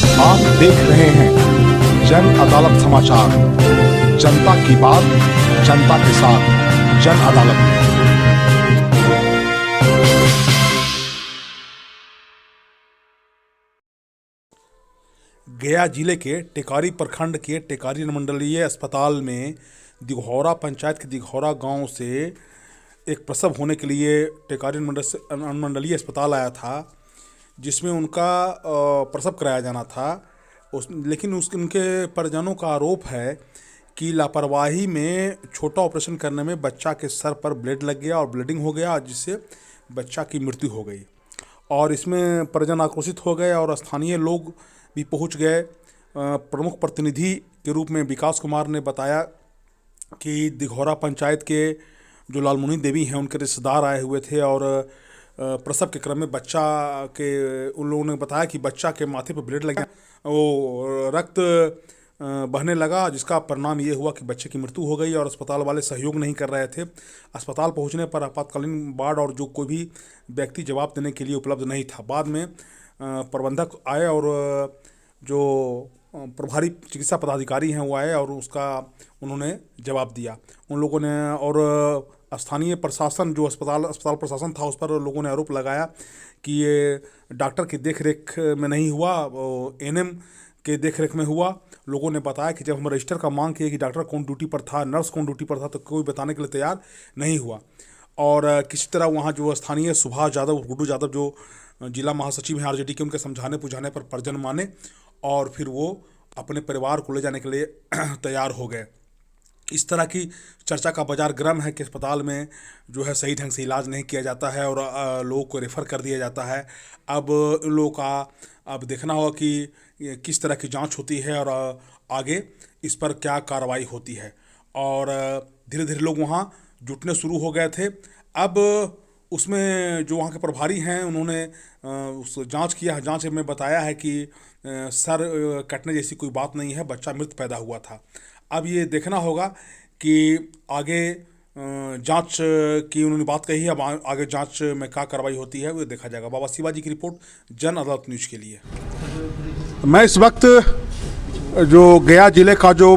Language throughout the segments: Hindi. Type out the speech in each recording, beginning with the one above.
आप देख रहे हैं जन अदालत समाचार। जनता की बात जनता के साथ, जन अदालत में। गया जिले के टेकारी प्रखंड के टेकारी अनुमंडलीय अस्पताल में दिघौरा पंचायत के दिघौरा गांव से एक प्रसव होने के लिए टेकारी अनुमंडलीय अस्पताल आया था, जिसमें उनका प्रसव कराया जाना था। लेकिन उनके परिजनों का आरोप है कि लापरवाही में छोटा ऑपरेशन करने में बच्चा के सर पर ब्लेड लग गया और ब्लीडिंग हो गया, जिससे बच्चा की मृत्यु हो गई। और इसमें परिजन आक्रोशित हो गए और स्थानीय लोग भी पहुंच गए। प्रमुख प्रतिनिधि के रूप में विकास कुमार ने बताया कि दिघौरा पंचायत के जो लालमुनि देवी हैं उनके रिश्तेदार आए हुए थे और प्रसव के क्रम में बच्चा के उन लोगों ने बताया कि बच्चा के माथे पर ब्लेड लग गया, वो रक्त बहने लगा, जिसका परिणाम ये हुआ कि बच्चे की मृत्यु हो गई और अस्पताल वाले सहयोग नहीं कर रहे थे। अस्पताल पहुंचने पर आपातकालीन वार्ड और जो कोई भी व्यक्ति जवाब देने के लिए उपलब्ध नहीं था। बाद में प्रबंधक आए और जो प्रभारी चिकित्सा पदाधिकारी हैं वो आए और उसका उन्होंने जवाब दिया उन लोगों ने। और स्थानीय प्रशासन जो अस्पताल प्रशासन था उस पर लोगों ने आरोप लगाया कि ये डॉक्टर की देखरेख में नहीं हुआ, एएनएम के देखरेख में हुआ। लोगों ने बताया कि जब हम रजिस्टर का मांग किए कि डॉक्टर कौन ड्यूटी पर था, नर्स कौन ड्यूटी पर था, तो कोई बताने के लिए तैयार नहीं हुआ। और किसी तरह वहाँ जो स्थानीय सुभाष यादव, गुड्डू यादव जो जिला महासचिव हैं आरजेडी के, उनके समझाने बुझाने पर परिजन माने और फिर वो अपने परिवार को ले जाने के लिए तैयार हो गए। इस तरह की चर्चा का बाजार गर्म है कि अस्पताल में जो है सही ढंग से इलाज नहीं किया जाता है और लोगों को रेफ़र कर दिया जाता है। अब इन लोगों का अब देखना होगा कि किस तरह की जांच होती है और आगे इस पर क्या कार्रवाई होती है। और धीरे धीरे लोग वहाँ जुटने शुरू हो गए थे। अब उसमें जो वहाँ के प्रभारी हैं उन्होंने उस जांच किया। जांच में बताया है कि सर कटने जैसी कोई बात नहीं है, बच्चा मृत पैदा हुआ था। अब ये देखना होगा कि आगे जांच की उन्होंने बात कही है, अब आगे जांच में क्या कार्रवाई होती है वो देखा जाएगा। बाबा शिवाजी की रिपोर्ट, जन अदालत न्यूज़ के लिए। मैं इस वक्त जो गया जिले का जो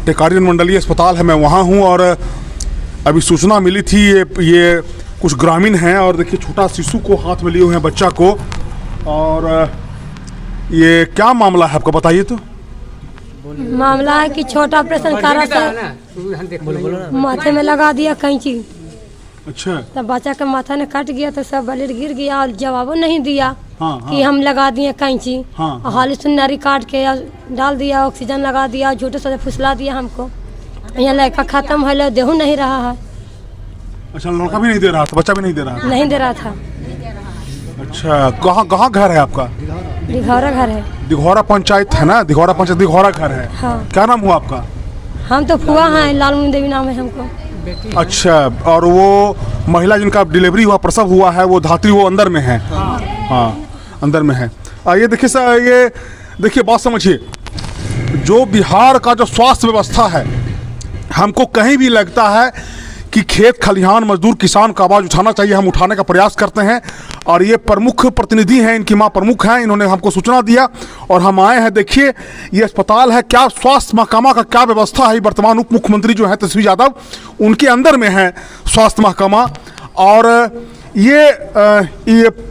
टेकारी अनुमंडलीय अस्पताल है मैं वहाँ हूँ और अभी सूचना मिली थी ये कुछ ग्रामीण हैं और देखिए छोटा शिशु को हाथ में लिए हुए हैं, बच्चा को। और ये क्या मामला है आपका बताइए तो। मामला है कि छोटा ऑपरेशन करा था, माथे में लगा दिया कैंची। अच्छा। तब बच्चा का माथा ने कट गया तो सब ब्लड गिर गया और जवाब नहीं दिया। हाँ, कि हम लगा दिए कैंची। हाँ, हाली सुन्नरी काट के डाल दिया, ऑक्सीजन लगा दिया, झूठे से फुसला दिया हमको। यहाँ लड़का खत्म है, देहू नहीं रहा है। अच्छा, लड़का भी नहीं दे रहा था, बच्चा भी नहीं दे रहा था? नहीं दे रहा था। अच्छा, कहाँ घर है आपका? दिघौरा घर है। दिघौरा पंचायत है ना? दिघौरा पंचायत दिघौरा घर है। हाँ। क्या नाम हुआ आपका? हम तो फुआ हैं, लालमुनि देवी नाम है हमको। अच्छा, और वो महिला जिनका डिलीवरी हुआ, प्रसव हुआ है, वो धात्री वो अंदर में है? हाँ, अंदर में है। ये देखिए सर, ये देखिए बात समझिए, जो बिहार का जो स्वास्थ्य व्यवस्था है, हमको कहीं भी लगता है कि खेत खलिहान मजदूर किसान का आवाज़ उठाना चाहिए, हम उठाने का प्रयास करते हैं। और ये प्रमुख प्रतिनिधि हैं, इनकी माँ प्रमुख हैं, इन्होंने हमको सूचना दिया और हम आए हैं। देखिए ये अस्पताल है, क्या स्वास्थ्य महकमा का क्या व्यवस्था है। वर्तमान उप मुख्यमंत्री जो है तेजस्वी यादव, उनके अंदर में है स्वास्थ्य महकमा। और ये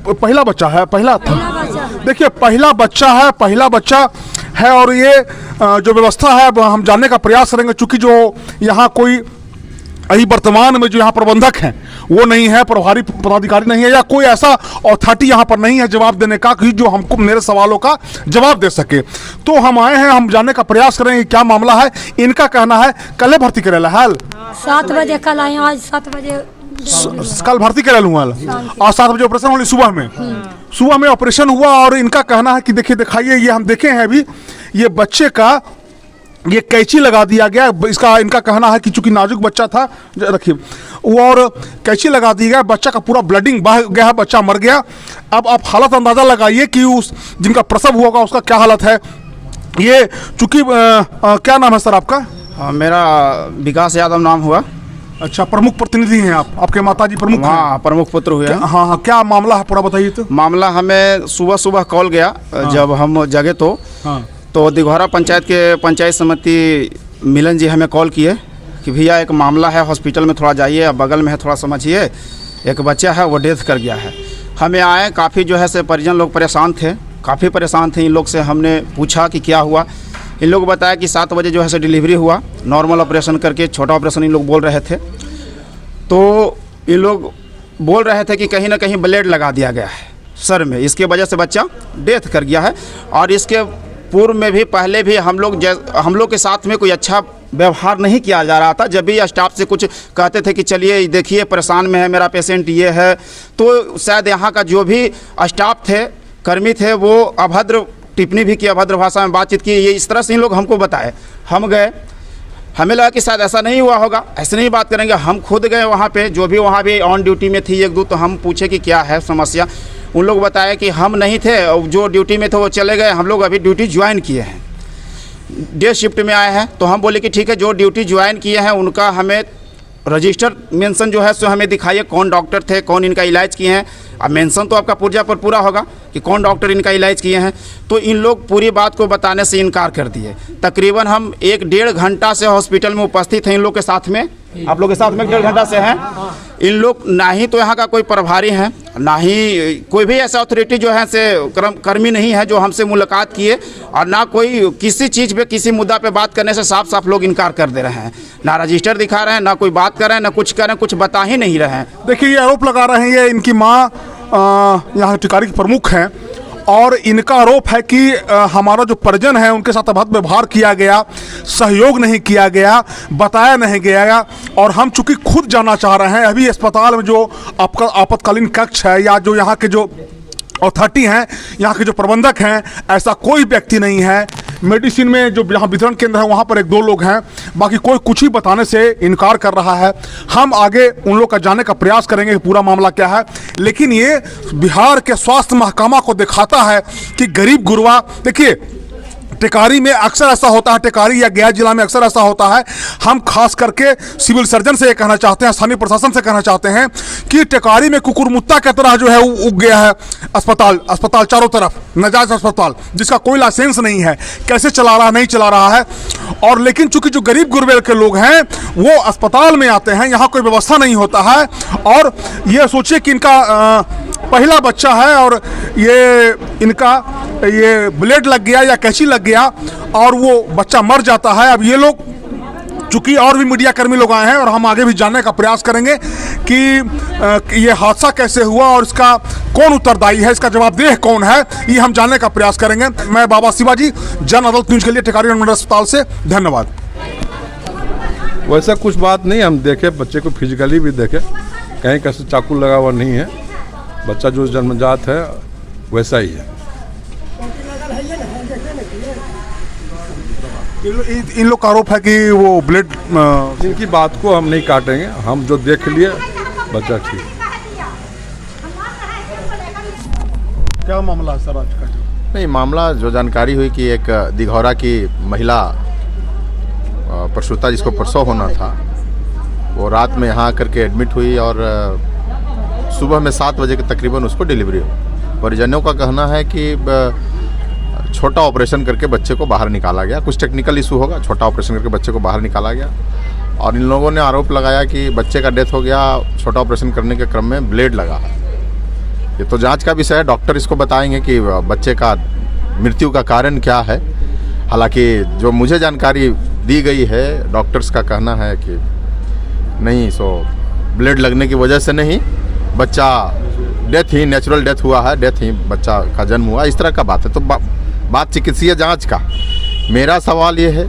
पहला बच्चा है, पहला था, देखिए पहला बच्चा है। और ये जो व्यवस्था है हम जानने का प्रयास करेंगे, चूँकि जो यहाँ कोई अभी वर्तमान में जो यहाँ प्रबंधक हैं वो नहीं है, प्रभारी पदाधिकारी नहीं है, या कोई ऐसा अथॉरिटी यहाँ पर नहीं है जवाब देने का कि जो हमको मेरे सवालों का जवाब दे सके। तो हम आए हैं, हम जानने का प्रयास करेंगे क्या मामला है। इनका कहना है कल भर्ती करेला हाल 7 बजे कल आए, आज 7 बजे कल भर्ती करेल हुआ और 7 बजे ऑपरेशन होने सुबह में ऑपरेशन हुआ। और इनका कहना है कि देखिए दिखाइए, ये हम देखे हैं अभी, ये बच्चे का ये कैंची लगा दिया गया। इसका इनका कहना है कि चूंकि नाजुक बच्चा था, रखिए वो, और कैंची लगा दी गया, बच्चा का पूरा ब्लडिंग बह गया, बच्चा मर गया। अब आप हालत अंदाज़ा लगाइए कि उस जिनका प्रसव होगा उसका क्या हालत है। ये चूंकि क्या नाम है सर आपका? मेरा विकास यादव नाम हुआ। अच्छा, प्रमुख प्रतिनिधि हैं आप, आपके माताजी प्रमुख हैं? हाँ, प्रमुख पुत्र हुए हैं। हाँ हाँ, क्या मामला है पूरा बताइए तो। मामला हमें सुबह सुबह कॉल गया, जब हम जगे तो दिघौरा पंचायत के पंचायत समिति मिलन जी हमें कॉल किए कि भैया एक मामला है, हॉस्पिटल में थोड़ा जाइए, अब बगल में है, थोड़ा समझिए, एक बच्चा है वो डेथ कर गया है। हमें आए, काफ़ी जो है से परिजन लोग परेशान थे, काफ़ी परेशान थे। इन लोग से हमने पूछा कि क्या हुआ। इन लोग बताया कि 7 बजे जो है से डिलीवरी हुआ, नॉर्मल ऑपरेशन करके, छोटा ऑपरेशन इन लोग बोल रहे थे। तो इन लोग बोल रहे थे कि कहीं ना कहीं ब्लेड लगा दिया गया है सर में, इसके वजह से बच्चा डेथ कर गया है। और इसके पूर्व में भी पहले भी हम लोग के साथ में कोई अच्छा व्यवहार नहीं किया जा रहा था। जब भी स्टाफ से कुछ कहते थे कि चलिए देखिए परेशान में है मेरा पेशेंट ये है, तो शायद यहाँ का जो भी स्टाफ थे, कर्मी थे, वो अभद्र टिप्पणी भी की, अभद्र भाषा में बातचीत की। ये इस तरह से इन लोग हमको बताए। हम गए, हमें लगा कि शायद ऐसा नहीं हुआ होगा, ऐसे नहीं बात करेंगे। हम खुद गए वहाँ पे, जो भी वहाँ पे ऑन ड्यूटी में थी 1-2, तो हम पूछे कि क्या है समस्या। उन लोग बताए कि हम नहीं थे, जो ड्यूटी में थे वो चले गए, हम लोग अभी ड्यूटी ज्वाइन किए हैं, डे शिफ्ट में आए हैं। तो हम बोले कि ठीक है, जो ड्यूटी ज्वाइन किए हैं उनका हमें रजिस्टर मेंशन जो है सो हमें दिखाइए, कौन डॉक्टर थे, कौन इनका इलाज किए हैं। अब मेंशन तो आपका पुर्जा पर पूरा होगा कि कौन डॉक्टर इनका इलाज किए हैं। तो इन लोग पूरी बात को बताने से इनकार कर दिए। तकरीबन हम 1-1.5 घंटा से हॉस्पिटल में उपस्थित हैं इन लोग के साथ में, आप लोग के साथ में 1-1.5 घंटा से हैं। इन लोग ना ही तो यहाँ का कोई प्रभारी है, ना ही कोई भी ऐसा अथॉरिटी जो है से कर्मी नहीं है जो हमसे मुलाकात किए, और ना कोई किसी चीज़ पे, किसी मुद्दा पे बात करने से साफ साफ लोग इनकार कर दे रहे हैं। ना रजिस्टर दिखा रहे हैं, ना कोई बात कर रहे हैं, ना कुछ कर रहे हैं, कुछ बता ही नहीं रहे हैं। देखिए, ये आरोप लगा रहे हैं, ये इनकी माँ यहाँ टिकारी की प्रमुख हैं, और इनका आरोप है कि हमारा जो परिजन है उनके साथ अभद्र व्यवहार किया गया, सहयोग नहीं किया गया, बताया नहीं गया। और हम चूंकि खुद जाना चाह रहे हैं, अभी अस्पताल में जो आपका आपातकालीन कक्ष है, या जो यहाँ के जो अथॉरिटी हैं, यहाँ के जो प्रबंधक हैं, ऐसा कोई व्यक्ति नहीं है। मेडिसिन में जो यहाँ वितरण केंद्र है वहाँ पर 1-2 लोग हैं, बाकी कोई कुछ ही बताने से इनकार कर रहा है। हम आगे उन लोग का जानने का प्रयास करेंगे कि पूरा मामला क्या है। लेकिन ये बिहार के स्वास्थ्य महकमा को दिखाता है कि गरीब गुरबा, देखिए टिकारी में अक्सर ऐसा होता है, टिकारी या गया जिला में अक्सर ऐसा होता है। हम खास करके सिविल सर्जन से ये कहना चाहते हैं, स्थानीय प्रशासन से कहना चाहते हैं कि टिकारी में कुकुरमुत्ता की तरह जो है उग गया है अस्पताल चारों तरफ, नाजायज अस्पताल जिसका कोई लाइसेंस नहीं है, कैसे चला रहा नहीं चला रहा है। और लेकिन चूंकि जो गरीब गुरबे के लोग हैं वो अस्पताल में आते हैं, यहाँ कोई व्यवस्था नहीं होता है। और ये सोचिए कि इनका पहला बच्चा है और ये ब्लेड लग गया या कैंची लग गया और वो बच्चा मर जाता है। अब ये लोग, चूंकि और भी मीडिया कर्मी लोग आए हैं और हम आगे भी जानने का प्रयास करेंगे कि ये हादसा कैसे हुआ और इसका कौन उत्तरदायी है, इसका जवाबदेह कौन है, ये हम जानने का प्रयास करेंगे। मैं बाबा शिवाजी, जन अदालत न्यूज के लिए टिकारी अनुमंडल अस्पताल से, धन्यवाद। वैसा कुछ बात नहीं, हम देखे बच्चे को फिजिकली भी देखे, कहीं कैसे चाकू लगा हुआ नहीं है, बच्चा जो जन्मजात है वैसा ही है। इन लोग का आरोप है कि वो ब्लेड, इनकी बात को हम नहीं काटेंगे, हम जो देख लिए बच्चा ठीक। क्या मामला है सर आज का? नहीं, मामला जो जानकारी हुई कि एक दिघौरा की महिला प्रसूता जिसको प्रसव होना था, वो रात में यहाँ आकर के एडमिट हुई और सुबह में 7 बजे के तकरीबन उसको डिलीवरी हुई। परिजनों का कहना है कि छोटा ऑपरेशन करके बच्चे को बाहर निकाला गया, कुछ टेक्निकल इशू होगा, छोटा ऑपरेशन करके बच्चे को बाहर निकाला गया। और इन लोगों ने आरोप लगाया कि बच्चे का डेथ हो गया, छोटा ऑपरेशन करने के क्रम में ब्लेड लगा है। ये तो जांच का विषय है, डॉक्टर इसको बताएंगे कि बच्चे का मृत्यु का कारण क्या है। हालांकि जो मुझे जानकारी दी गई है, डॉक्टर्स का कहना है कि नहीं, सो ब्लेड लगने की वजह से नहीं, बच्चा डेथ ही, नेचुरल डेथ हुआ है, डेथ ही बच्चा का जन्म हुआ, इस तरह का बात है। तो बात चिकित्सीय जांच का। मेरा सवाल ये है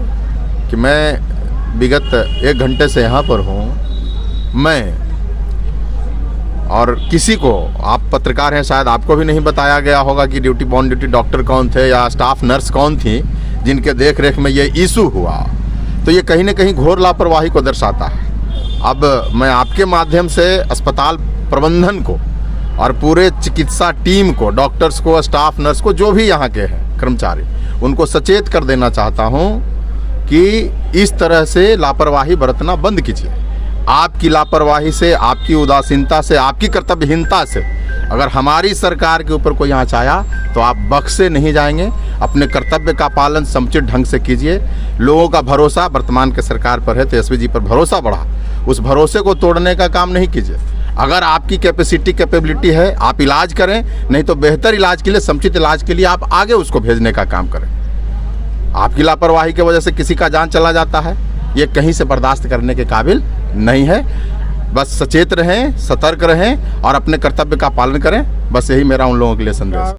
कि मैं विगत 1 घंटे से यहाँ पर हूँ, मैं और किसी को, आप पत्रकार हैं, शायद आपको भी नहीं बताया गया होगा कि ड्यूटी ऑन ड्यूटी डॉक्टर कौन थे या स्टाफ नर्स कौन थी जिनके देख रेख में ये इशू हुआ। तो ये कहीं ना कहीं घोर लापरवाही को दर्शाता है। अब मैं आपके माध्यम से अस्पताल प्रबंधन को और पूरे चिकित्सा टीम को, डॉक्टर्स को, स्टाफ नर्स को, जो भी यहाँ के हैं कर्मचारी, उनको सचेत कर देना चाहता हूँ कि इस तरह से लापरवाही बरतना बंद कीजिए। आपकी लापरवाही से, आपकी उदासीनता से, आपकी कर्तव्यहीनता से अगर हमारी सरकार के ऊपर कोई आँच आया तो आप बख्शे नहीं जाएंगे। अपने कर्तव्य का पालन समुचित ढंग से कीजिए। लोगों का भरोसा वर्तमान के सरकार पर है, तेजस्वी जी पर भरोसा बढ़ा, उस भरोसे को तोड़ने का काम नहीं कीजिए। अगर आपकी कैपेबिलिटी है आप इलाज करें, नहीं तो बेहतर इलाज के लिए, समुचित इलाज के लिए आप आगे उसको भेजने का काम करें। आपकी लापरवाही की वजह से किसी का जान चला जाता है, ये कहीं से बर्दाश्त करने के काबिल नहीं है। बस सचेत रहें, सतर्क रहें और अपने कर्तव्य का पालन करें। बस यही मेरा उन लोगों के लिए संदेश है।